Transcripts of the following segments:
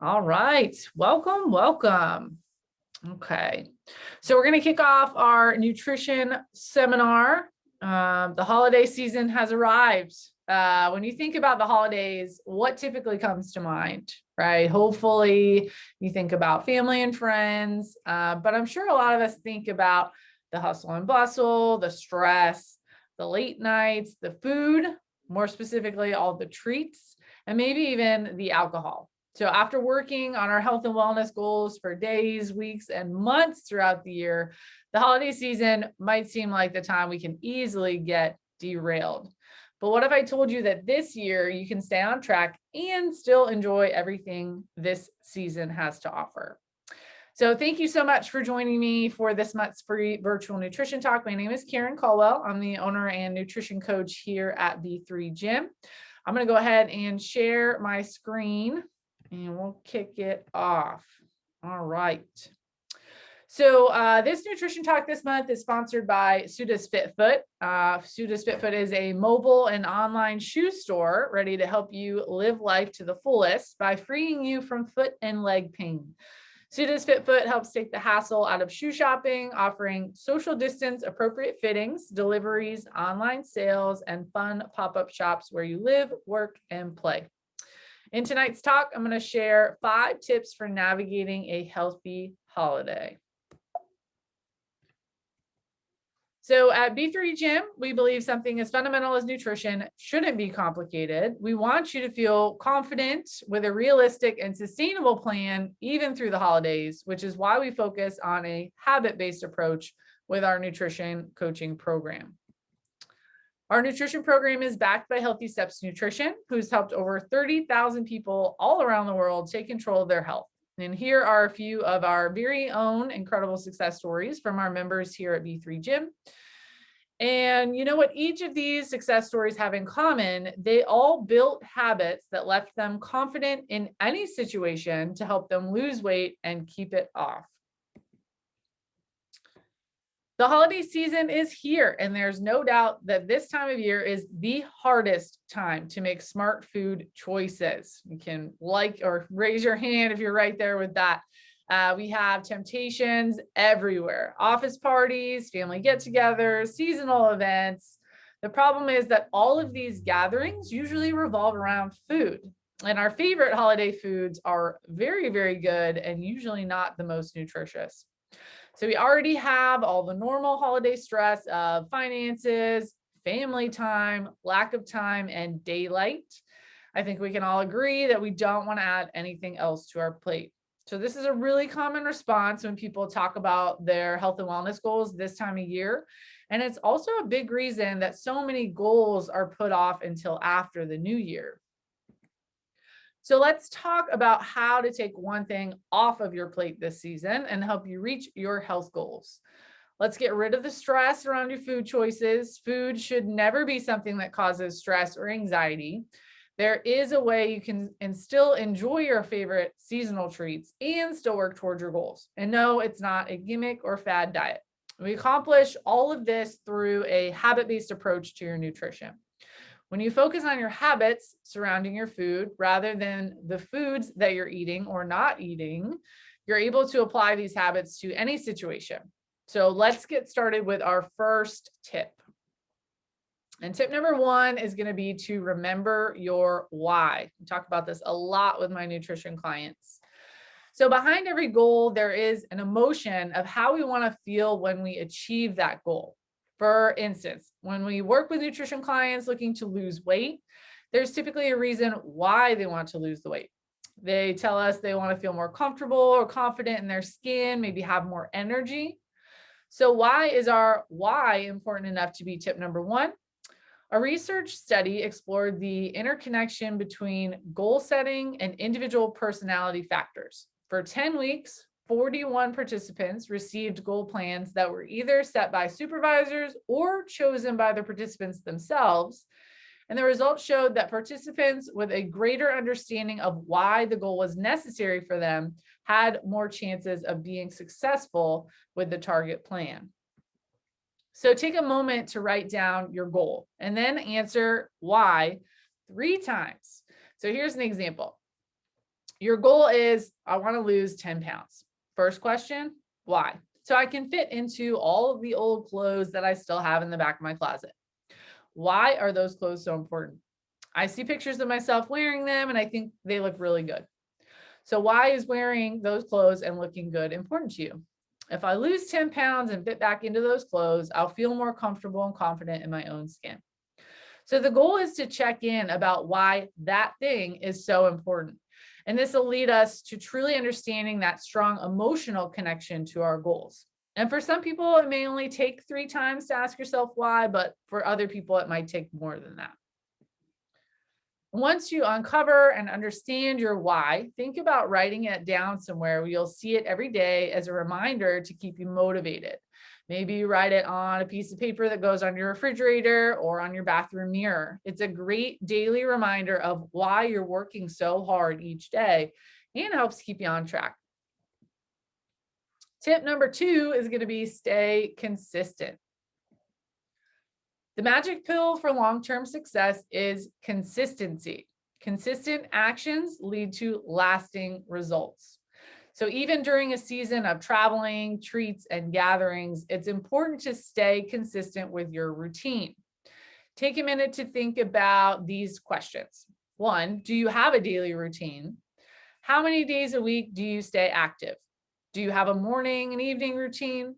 All right. Welcome, welcome. Okay. So we're going to kick off our nutrition seminar. The holiday season has arrived. When you think about the holidays, what typically comes to mind, right? Hopefully you think about family and friends, but I'm sure a lot of us think about the hustle and bustle, the stress, the late nights, the food, more specifically, all the treats, and maybe even the alcohol. So after working on our health and wellness goals for days, weeks, and months throughout the year, the holiday season might seem like the time we can easily get derailed. But what if I told you that this year you can stay on track and still enjoy everything this season has to offer? So thank you so much for joining me for this month's free virtual nutrition talk. My name is Karen Caldwell. I'm the owner and nutrition coach here at B3 Gym. I'm going to go ahead and share my screen and we'll kick it off. All right. So this nutrition talk this month is sponsored by Suda's Fitfoot. Suda's Fitfoot is a mobile and online shoe store ready to help you live life to the fullest by freeing you from foot and leg pain. Suda's Fitfoot helps take the hassle out of shoe shopping, offering social distance appropriate fittings, deliveries, online sales, and fun pop-up shops where you live, work, and play. In tonight's talk, I'm going to share 5 tips for navigating a healthy holiday. So at B3 Gym, we believe something as fundamental as nutrition shouldn't be complicated. We want you to feel confident with a realistic and sustainable plan, even through the holidays, which is why we focus on a habit-based approach with our nutrition coaching program. Our nutrition program is backed by Healthy Steps Nutrition, who's helped over 30,000 people all around the world take control of their health. And here are a few of our very own incredible success stories from our members here at B3 Gym. And you know what each of these success stories have in common? They all built habits that left them confident in any situation to help them lose weight and keep it off. The holiday season is here, and there's no doubt that this time of year is the hardest time to make smart food choices. You can like or raise your hand if you're right there with that. We have temptations everywhere: office parties, family get-togethers, seasonal events. The problem is that all of these gatherings usually revolve around food. And our favorite holiday foods are very, very good and usually not the most nutritious. So we already have all the normal holiday stress of finances, family time, lack of time, and daylight. I think we can all agree that we don't want to add anything else to our plate. So this is a really common response when people talk about their health and wellness goals this time of year. And it's also a big reason that so many goals are put off until after the new year. So let's talk about how to take one thing off of your plate this season and help you reach your health goals. Let's get rid of the stress around your food choices. Food should never be something that causes stress or anxiety. There is a way you can still enjoy your favorite seasonal treats and still work towards your goals. And no, it's not a gimmick or fad diet. We accomplish all of this through a habit-based approach to your nutrition. When you focus on your habits surrounding your food rather than the foods that you're eating or not eating, you're able to apply these habits to any situation. So let's get started with our first tip. And tip number 1 is going to be to remember your why. I talk about this a lot with my nutrition clients. So behind every goal, there is an emotion of how we want to feel when we achieve that goal. For instance, when we work with nutrition clients looking to lose weight, there's typically a reason why they want to lose the weight. They tell us they want to feel more comfortable or confident in their skin, maybe have more energy. So why is our why important enough to be tip number 1? A research study explored the interconnection between goal setting and individual personality factors. For 10 weeks, 41 participants received goal plans that were either set by supervisors or chosen by the participants themselves. And the results showed that participants with a greater understanding of why the goal was necessary for them had more chances of being successful with the target plan. So take a moment to write down your goal and then answer why 3 times. So here's an example. Your goal is, I want to lose 10 pounds. First question, why? So I can fit into all of the old clothes that I still have in the back of my closet. Why are those clothes so important? I see pictures of myself wearing them and I think they look really good. So why is wearing those clothes and looking good important to you? If I lose 10 pounds and fit back into those clothes, I'll feel more comfortable and confident in my own skin. So the goal is to check in about why that thing is so important. And this will lead us to truly understanding that strong emotional connection to our goals. And for some people, it may only take 3 times to ask yourself why, but for other people, it might take more than that. Once you uncover and understand your why, think about writing it down somewhere where you'll see it every day as a reminder to keep you motivated. Maybe you write it on a piece of paper that goes on your refrigerator or on your bathroom mirror. It's a great daily reminder of why you're working so hard each day and helps keep you on track. Tip number 2 is going to be stay consistent. The magic pill for long-term success is consistency. Consistent actions lead to lasting results. So even during a season of traveling, treats, and gatherings, it's important to stay consistent with your routine. Take a minute to think about these questions. 1, do you have a daily routine? How many days a week do you stay active? Do you have a morning and evening routine?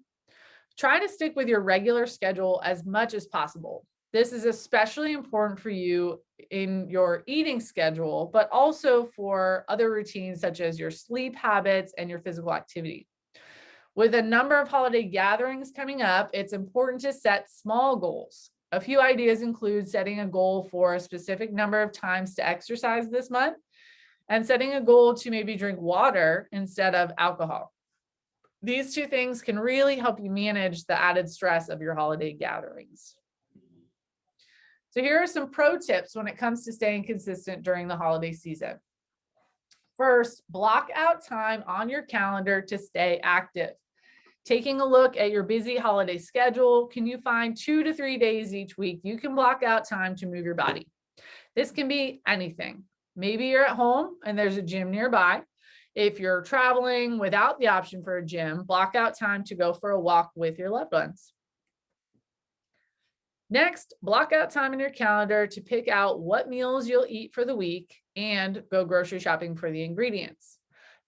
Try to stick with your regular schedule as much as possible. This is especially important for you in your eating schedule, but also for other routines such as your sleep habits and your physical activity. With a number of holiday gatherings coming up, it's important to set small goals. A few ideas include setting a goal for a specific number of times to exercise this month and setting a goal to maybe drink water instead of alcohol. These 2 things can really help you manage the added stress of your holiday gatherings. So here are some pro tips when it comes to staying consistent during the holiday season. First, block out time on your calendar to stay active. Taking a look at your busy holiday schedule, can you find 2 to 3 days each week you can block out time to move your body? This can be anything. Maybe you're at home and there's a gym nearby. If you're traveling without the option for a gym, block out time to go for a walk with your loved ones. Next, block out time in your calendar to pick out what meals you'll eat for the week and go grocery shopping for the ingredients.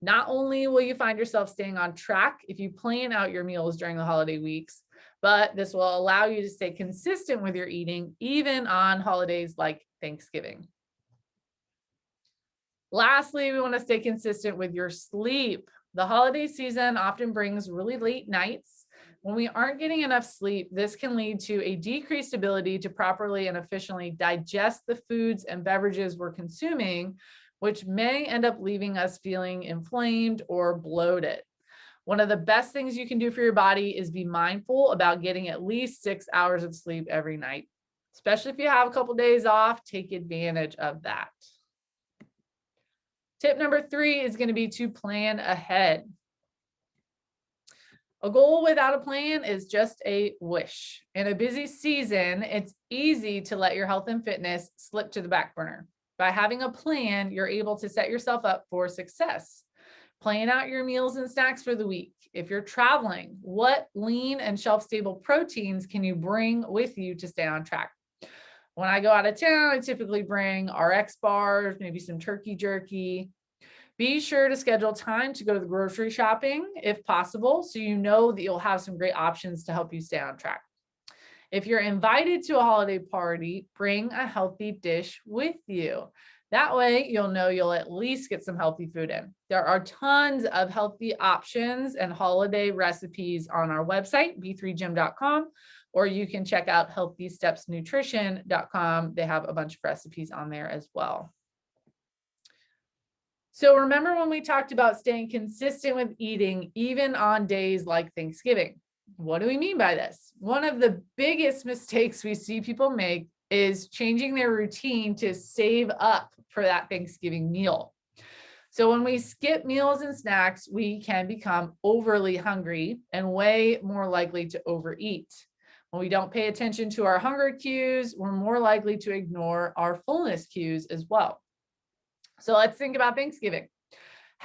Not only will you find yourself staying on track if you plan out your meals during the holiday weeks, but this will allow you to stay consistent with your eating, even on holidays like Thanksgiving. Lastly, we want to stay consistent with your sleep. The holiday season often brings really late nights. When we aren't getting enough sleep, this can lead to a decreased ability to properly and efficiently digest the foods and beverages we're consuming, which may end up leaving us feeling inflamed or bloated. One of the best things you can do for your body is be mindful about getting at least 6 hours of sleep every night. Especially if you have a couple days off, take advantage of that. Tip number 3 is going to be to plan ahead. A goal without a plan is just a wish. In a busy season, it's easy to let your health and fitness slip to the back burner. By having a plan, you're able to set yourself up for success. Plan out your meals and snacks for the week. If you're traveling, what lean and shelf-stable proteins can you bring with you to stay on track? When I go out of town, I typically bring RX bars, maybe some turkey jerky. Be sure to schedule time to go to the grocery shopping if possible, so you know that you'll have some great options to help you stay on track. If you're invited to a holiday party, bring a healthy dish with you. That way, you'll know you'll at least get some healthy food in. There are tons of healthy options and holiday recipes on our website, b3gym.com, or you can check out healthystepsnutrition.com. They have a bunch of recipes on there as well. So remember when we talked about staying consistent with eating, even on days like Thanksgiving? What do we mean by this? One of the biggest mistakes we see people make is changing their routine to save up for that Thanksgiving meal. So when we skip meals and snacks, we can become overly hungry and way more likely to overeat. When we don't pay attention to our hunger cues, we're more likely to ignore our fullness cues as well. So let's think about Thanksgiving.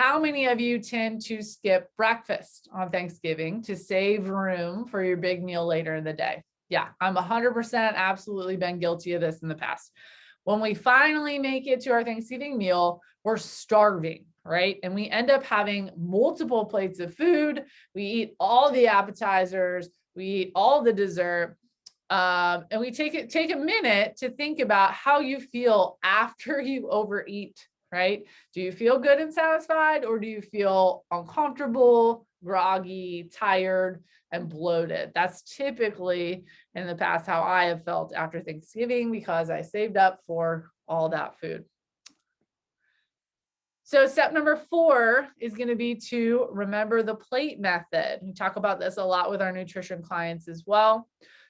How many of you tend to skip breakfast on Thanksgiving to save room for your big meal later in the day? Yeah, I'm 100% absolutely been guilty of this in the past. When we finally make it to our Thanksgiving meal, we're starving, right? And we end up having multiple plates of food. We eat all the appetizers, we eat all the dessert. And we take a minute to think about how you feel after you overeat, right? Do you feel good and satisfied, or do you feel uncomfortable, groggy, tired, and bloated? That's typically in the past how I have felt after Thanksgiving because I saved up for all that food. So step number 4 is going to be to remember the plate method. We talk about this a lot with our nutrition clients as well.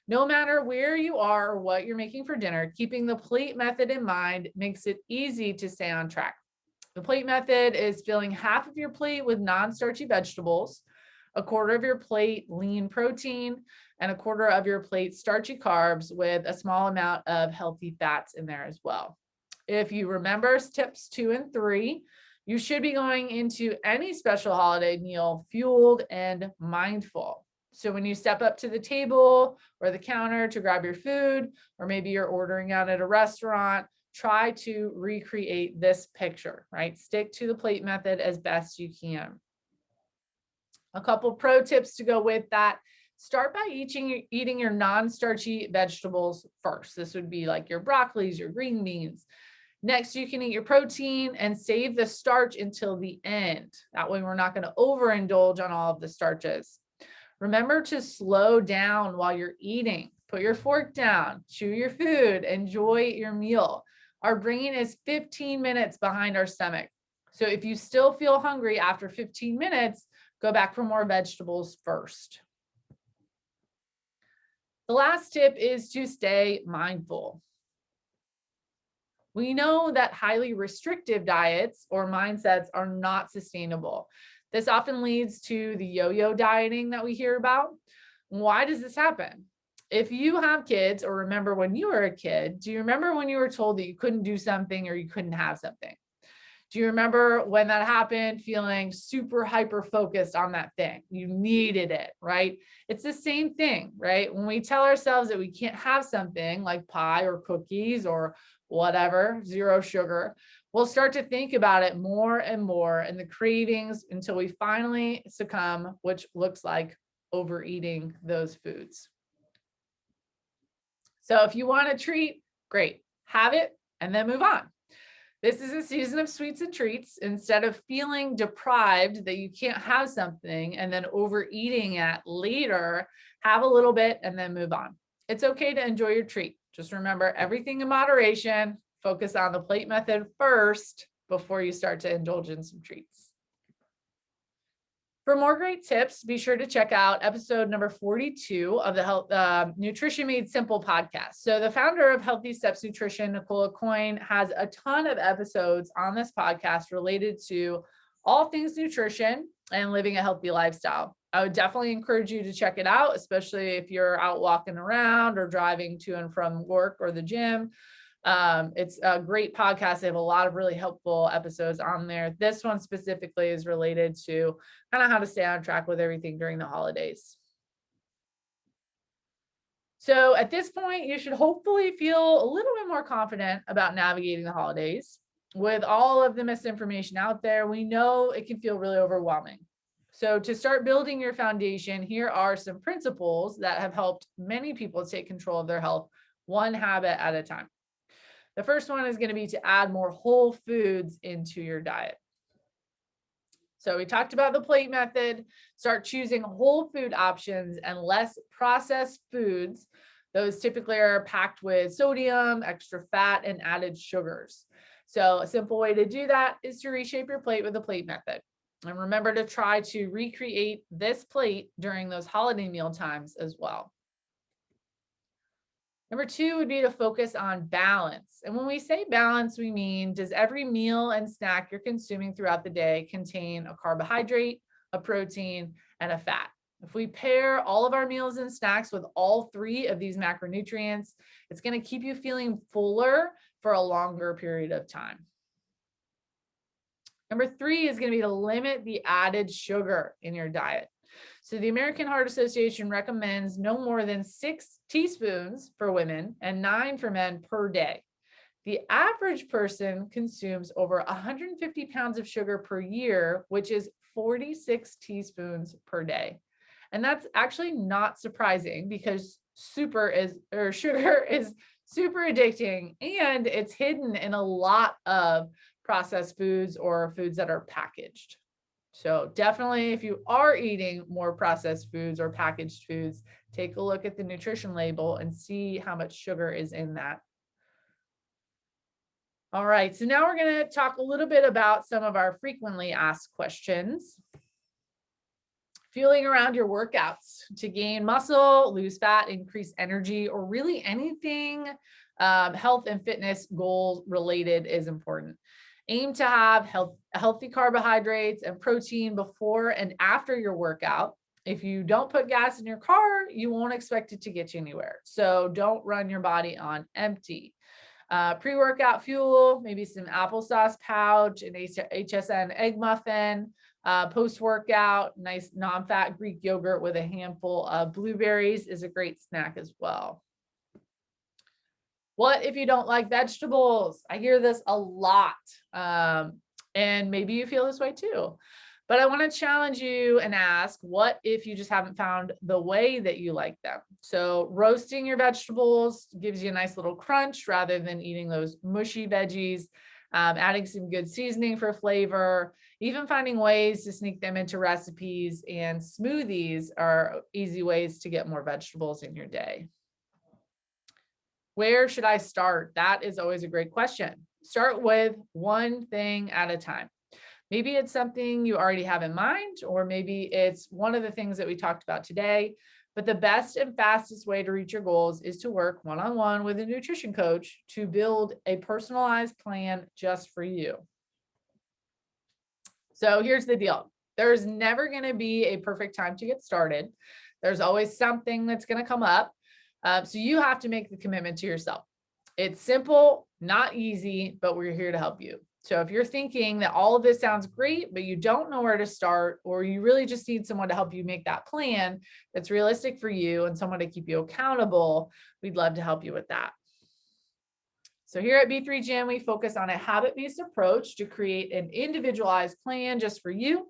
No matter where you are or what you're making for dinner, keeping the plate method in mind makes it easy to stay on track. The plate method is filling half of your plate with non-starchy vegetables, a quarter of your plate lean protein, and a quarter of your plate starchy carbs with a small amount of healthy fats in there as well. If you remember tips 2 and 3, you should be going into any special holiday meal fueled and mindful. So when you step up to the table or the counter to grab your food, or maybe you're ordering out at a restaurant, try to recreate this picture, right? Stick to the plate method as best you can. A couple pro tips to go with that. Start by eating your non-starchy vegetables first. This would be like your broccolis, your green beans. Next, you can eat your protein and save the starch until the end. That way we're not going to overindulge on all of the starches. Remember to slow down while you're eating. Put your fork down, chew your food, enjoy your meal. Our brain is 15 minutes behind our stomach. So if you still feel hungry after 15 minutes, go back for more vegetables first. The last tip is to stay mindful. We know that highly restrictive diets or mindsets are not sustainable. This often leads to the yo-yo dieting that we hear about. Why does this happen? If you have kids or remember when you were a kid, do you remember when you were told that you couldn't do something or you couldn't have something? Do you remember when that happened, feeling super hyper focused on that thing? You needed it, right? It's the same thing, right? When we tell ourselves that we can't have something like pie or cookies or whatever, 0 sugar, we'll start to think about it more and more and the cravings until we finally succumb, which looks like overeating those foods. So if you want a treat, great, have it and then move on. This is a season of sweets and treats. Instead of feeling deprived that you can't have something and then overeating it later, have a little bit and then move on. It's okay to enjoy your treat. Just remember everything in moderation. Focus on the plate method first before you start to indulge in some treats. For more great tips, be sure to check out episode number 42 of the Nutrition Made Simple podcast. So the founder of Healthy Steps Nutrition, Nicola Coyne, has a ton of episodes on this podcast related to all things nutrition and living a healthy lifestyle. I would definitely encourage you to check it out, especially if you're out walking around or driving to and from work or the gym. It's a great podcast. They have a lot of really helpful episodes on there. This one specifically is related to kind of how to stay on track with everything during the holidays. So at this point, you should hopefully feel a little bit more confident about navigating the holidays. With all of the misinformation out there, we know it can feel really overwhelming. So to start building your foundation, here are some principles that have helped many people take control of their health, one habit at a time. The first one is going to be to add more whole foods into your diet. So we talked about the plate method. Start choosing whole food options and less processed foods. Those typically are packed with sodium, extra fat, and added sugars. So a simple way to do that is to reshape your plate with the plate method. And remember to try to recreate this plate during those holiday meal times as well. Number 2 would be to focus on balance. And when we say balance, we mean, does every meal and snack you're consuming throughout the day contain a carbohydrate, a protein, and a fat? If we pair all of our meals and snacks with all 3 of these macronutrients, it's going to keep you feeling fuller for a longer period of time. Number 3 is going to be to limit the added sugar in your diet. So the American Heart Association recommends no more than 6 teaspoons for women and 9 for men per day. The average person consumes over 150 pounds of sugar per year, which is 46 teaspoons per day. And that's actually not surprising because sugar is super addicting, and it's hidden in a lot of processed foods or foods that are packaged. So definitely, if you are eating more processed foods or packaged foods, take a look at the nutrition label and see how much sugar is in that. All right, so now we're going to talk a little bit about some of our frequently asked questions. Fueling around your workouts to gain muscle, lose fat, increase energy, or really anything health and fitness goal related is important. Aim to have healthy carbohydrates and protein before and after your workout. If you don't put gas in your car, you won't expect it to get you anywhere. So don't run your body on empty. Pre-workout fuel, maybe some applesauce pouch, an HSN egg muffin. Post-workout, nice non-fat Greek yogurt with a handful of blueberries is a great snack as well. What if you don't like vegetables? I hear this a lot, and maybe you feel this way too. But I want to challenge you and ask, what if you just haven't found the way that you like them? So roasting your vegetables gives you a nice little crunch rather than eating those mushy veggies, adding some good seasoning for flavor, even finding ways to sneak them into recipes and smoothies are easy ways to get more vegetables in your day. Where should I start? That is always a great question. Start with one thing at a time. Maybe it's something you already have in mind, or maybe it's one of the things that we talked about today. But the best and fastest way to reach your goals is to work one-on-one with a nutrition coach to build a personalized plan just for you. So here's the deal. There's never going to be a perfect time to get started. There's always something that's going to come up. So you have to make the commitment to yourself. It's simple, not easy, but we're here to help you. So if you're thinking that all of this sounds great, but you don't know where to start, or you really just need someone to help you make that plan that's realistic for you and someone to keep you accountable, we'd love to help you with that. So here at B3 Gym, we focus on a habit-based approach to create an individualized plan just for you.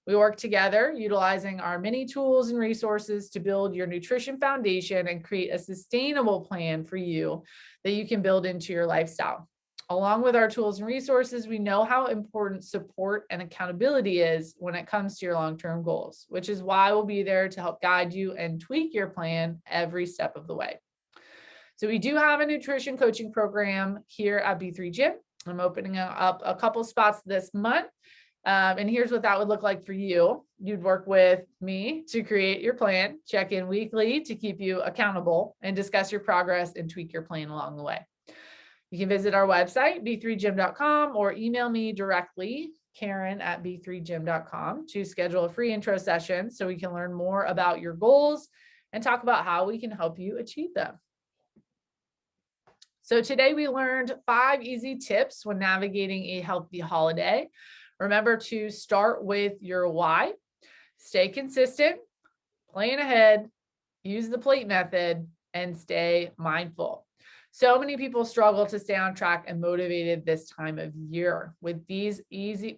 We work together utilizing our many tools and resources to build your nutrition foundation and create a sustainable plan for you that you can build into your lifestyle. Along with our tools and resources, we know how important support and accountability is when it comes to your long-term goals, which is why we'll be there to help guide you and tweak your plan every step of the way. So we do have a nutrition coaching program here at B3 Gym. I'm opening up a couple spots this month. And here's what that would look like for you. You'd work with me to create your plan, check in weekly to keep you accountable, and discuss your progress and tweak your plan along the way. You can visit our website, b3gym.com, or email me directly, Karen@b3gym.com, to schedule a free intro session so we can learn more about your goals and talk about how we can help you achieve them. So today we learned 5 easy tips when navigating a healthy holiday. Remember to start with your why, stay consistent, plan ahead, use the plate method, and stay mindful. So many people struggle to stay on track and motivated this time of year. With these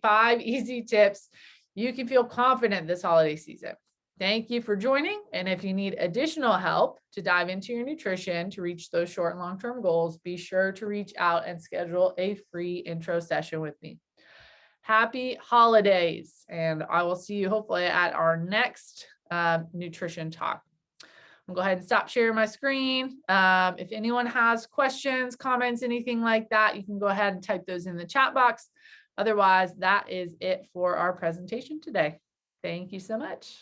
5 easy tips, you can feel confident this holiday season. Thank you for joining. And if you need additional help to dive into your nutrition to reach those short and long-term goals, be sure to reach out and schedule a free intro session with me. Happy holidays, and I will see you hopefully at our next nutrition talk. I'm going to go ahead and stop sharing my screen. If anyone has questions, comments, anything like that, you can go ahead and type those in the chat box. Otherwise, that is it for our presentation today. Thank you so much.